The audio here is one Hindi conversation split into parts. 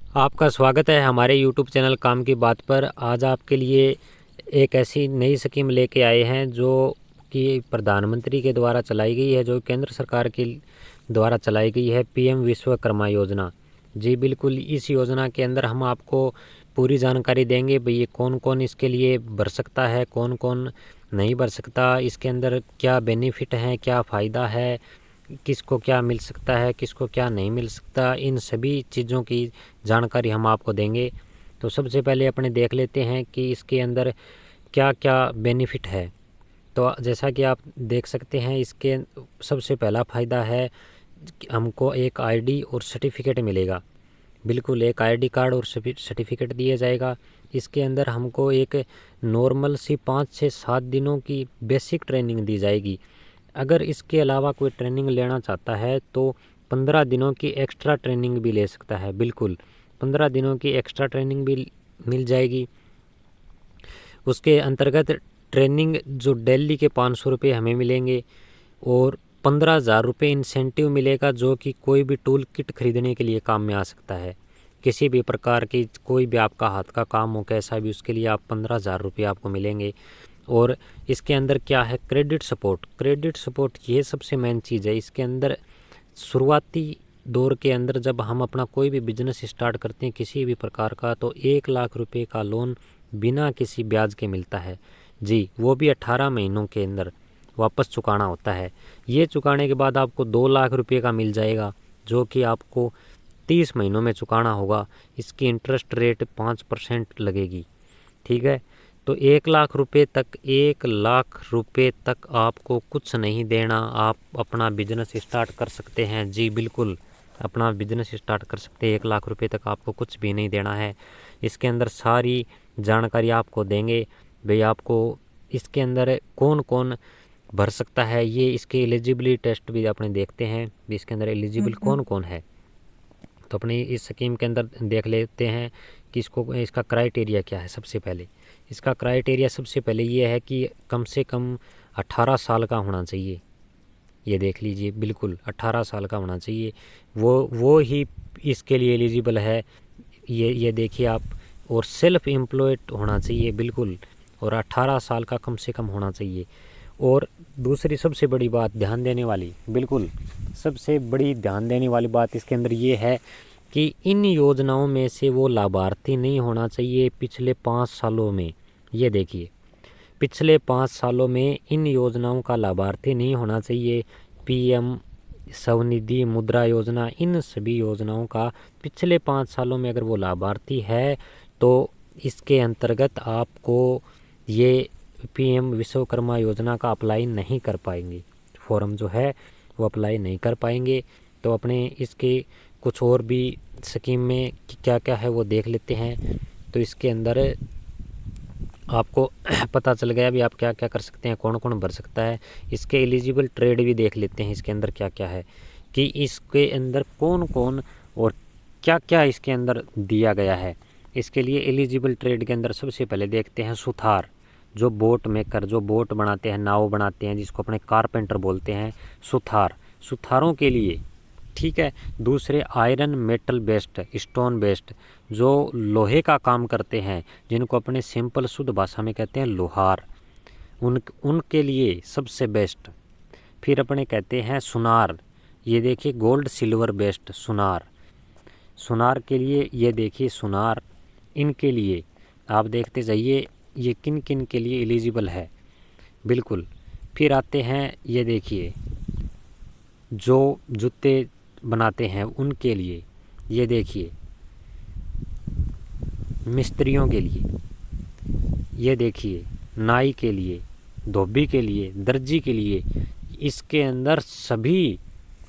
आपका स्वागत है हमारे यूट्यूब चैनल काम की बात पर। आज आपके लिए एक ऐसी नई स्कीम लेके आए हैं जो कि प्रधानमंत्री के द्वारा चलाई गई है, जो केंद्र सरकार के द्वारा चलाई गई है, पीएम विश्वकर्मा योजना। जी बिल्कुल, इस योजना के अंदर हम आपको पूरी जानकारी देंगे भाई ये कौन कौन इसके लिए भर सकता है, कौन कौन नहीं भर सकता, इसके अंदर क्या बेनिफिट हैं, क्या फ़ायदा है, किसको क्या मिल सकता है, किसको क्या नहीं मिल सकता, इन सभी चीज़ों की जानकारी हम आपको देंगे। तो सबसे पहले अपने देख लेते हैं कि इसके अंदर क्या क्या बेनिफिट है। तो जैसा कि आप देख सकते हैं, इसके सबसे पहला फ़ायदा है कि हमको एक आईडी और सर्टिफिकेट मिलेगा। बिल्कुल, एक आईडी कार्ड और सर्टिफिकेट दिया जाएगा। इसके अंदर हमको एक नॉर्मल सी 5 से 7 दिनों की बेसिक ट्रेनिंग दी जाएगी। अगर इसके अलावा कोई ट्रेनिंग लेना चाहता है तो 15 दिनों की एक्स्ट्रा ट्रेनिंग भी ले सकता है। बिल्कुल, 15 दिनों की एक्स्ट्रा ट्रेनिंग भी मिल जाएगी। उसके अंतर्गत ट्रेनिंग जो दिल्ली के 500 रुपये हमें मिलेंगे और 15,000 रुपये इंसेंटिव मिलेगा, जो कि कोई भी टूल किट खरीदने के लिए काम में आ सकता है। किसी भी प्रकार की कोई भी आपका हाथ का काम हो कैसा भी, उसके लिए आप 15,000 रुपये आपको मिलेंगे। और इसके अंदर क्या है, क्रेडिट सपोर्ट ये सबसे मेन चीज़ है। इसके अंदर शुरुआती दौर के अंदर जब हम अपना कोई भी बिजनेस स्टार्ट करते हैं किसी भी प्रकार का, तो 1 लाख रुपए का लोन बिना किसी ब्याज के मिलता है। जी, वो भी 18 महीनों के अंदर वापस चुकाना होता है। ये चुकाने के बाद आपको 2 लाख रुपये का मिल जाएगा, जो कि आपको 30 महीनों में चुकाना होगा। इसकी इंटरेस्ट रेट 5% लगेगी। ठीक है, तो 1 लाख रुपये तक आपको कुछ नहीं देना, आप अपना बिजनेस स्टार्ट कर सकते हैं। जी बिल्कुल, अपना बिजनेस स्टार्ट कर सकते हैं। 1 लाख रुपये तक आपको कुछ भी नहीं देना है। इसके अंदर सारी जानकारी आपको देंगे भाई आपको इसके अंदर कौन कौन भर सकता है। ये इसके एलिजिबिलिटी टेस्ट भी अपने देखते हैं भी इसके अंदर एलिजिबल कौन कौन है। तो अपने इस स्कीम के अंदर देख लेते हैं कि इसका क्राइटेरिया क्या है। सबसे पहले इसका क्राइटेरिया सबसे पहले ये है कि कम से कम 18 साल का होना चाहिए। ये देख लीजिए, बिल्कुल 18 साल का होना चाहिए, वो ही इसके लिए एलिजिबल है। ये देखिए आप, और सेल्फ एम्प्लॉयड होना चाहिए बिल्कुल, और 18 साल का कम से कम होना चाहिए। और दूसरी सबसे बड़ी बात ध्यान देने वाली, बिल्कुल सबसे बड़ी ध्यान देने वाली बात इसके अंदर ये है कि इन योजनाओं में से वो लाभार्थी नहीं होना चाहिए पिछले 5 सालों में। ये देखिए, पिछले 5 सालों में इन योजनाओं का लाभार्थी नहीं होना चाहिए। पीएम स्वनिधि मुद्रा योजना, इन सभी योजनाओं का पिछले 5 सालों में अगर वो लाभार्थी है तो इसके अंतर्गत आपको ये पीएम विश्वकर्मा योजना का अप्लाई नहीं कर पाएंगे। फॉर्म जो है वो अप्लाई नहीं कर पाएंगे। तो अपने इसके कुछ और भी स्कीम में क्या क्या है वो देख लेते हैं। तो इसके अंदर आपको पता चल गया भी आप क्या क्या कर सकते हैं, कौन कौन भर सकता है। इसके एलिजिबल ट्रेड भी देख लेते हैं इसके अंदर क्या क्या है, कि इसके अंदर कौन कौन और क्या क्या इसके अंदर दिया गया है। इसके लिए एलिजिबल ट्रेड के अंदर सबसे पहले देखते हैं सुथार, जो बोट मेकर, जो बोट बनाते हैं, नाव बनाते हैं, जिसको अपने कारपेंटर बोलते हैं, सुथारों के लिए। ठीक है, दूसरे iron metal based, stone based, जो लोहे का काम करते हैं, जिनको अपने सिंपल शुद्ध भाषा में कहते हैं लोहार, उनके लिए सबसे बेस्ट। फिर अपने कहते हैं सुनार, ये देखिए गोल्ड सिल्वर बेस्ड सुनार के लिए। ये देखिए सुनार, इनके लिए आप देखते जाइए ये किन किन के लिए एलिजिबल है। बिल्कुल, फिर आते हैं, ये देखिए जो जूते बनाते हैं उनके लिए, ये देखिए मिस्त्रियों के लिए, ये देखिए नाई के लिए, धोबी के लिए, दर्जी के लिए। इसके अंदर सभी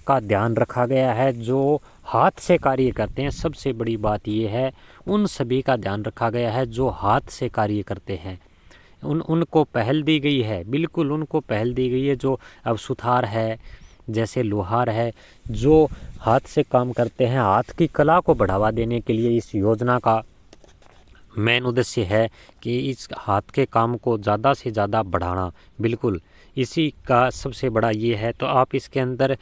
का ध्यान रखा गया है जो हाथ से कार्य करते हैं। सबसे बड़ी बात यह है, उन सभी का ध्यान रखा गया है जो हाथ से कार्य करते हैं। उनको पहल दी गई है, बिल्कुल उनको पहल दी गई है। जो अब सुथार है, जैसे लोहार है, जो हाथ से काम करते हैं, हाथ की कला को बढ़ावा देने के लिए इस योजना का मेन उद्देश्य है कि इस हाथ के काम को ज़्यादा से ज़्यादा बढ़ाना। बिल्कुल, इसी का सबसे बड़ा ये है। तो आप इसके अंदर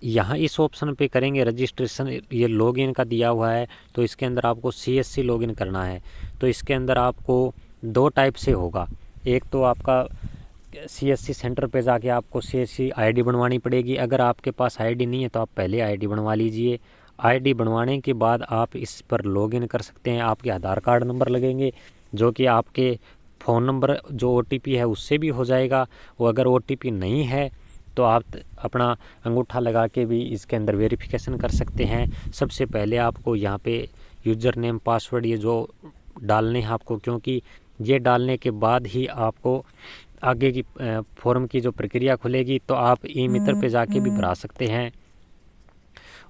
यहाँ इस ऑप्शन पे करेंगे रजिस्ट्रेशन, ये लॉगिन का दिया हुआ है, तो इसके अंदर आपको CSC लॉगिन करना है। तो इसके अंदर आपको 2 टाइप से होगा। एक तो आपका CSC सेंटर पे जाके आपको CSC ID बनवानी पड़ेगी। अगर आपके पास ID नहीं है तो आप पहले ID बनवा लीजिए। ID बनवाने के बाद आप इस पर लॉगिन कर सकते हैं। आपके आधार कार्ड नंबर लगेंगे, जो कि आपके फ़ोन नंबर जो OTP है उससे भी हो जाएगा। और अगर OTP नहीं है तो आप अपना अंगूठा लगा के भी इसके अंदर वेरिफिकेशन कर सकते हैं। सबसे पहले आपको यहाँ पे यूज़र नेम पासवर्ड ये जो डालने हैं आपको, क्योंकि ये डालने के बाद ही आपको आगे की फॉर्म की जो प्रक्रिया खुलेगी, तो आप ई-मित्र पे जाके भी भरा सकते हैं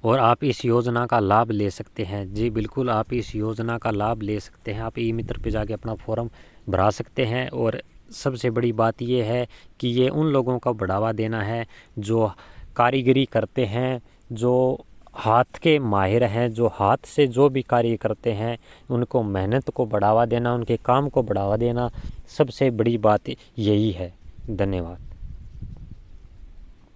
और आप इस योजना का लाभ ले सकते हैं। जी बिल्कुल, आप इस योजना का लाभ ले सकते हैं। आप ई-मित्र पे जाके अपना फॉर्म भरा सकते हैं। और सबसे बड़ी बात ये है कि ये उन लोगों का बढ़ावा देना है जो कारीगरी करते हैं, जो हाथ के माहिर हैं, जो हाथ से जो भी कार्य करते हैं, उनको मेहनत को बढ़ावा देना, उनके काम को बढ़ावा देना, सबसे बड़ी बात यही है। धन्यवाद।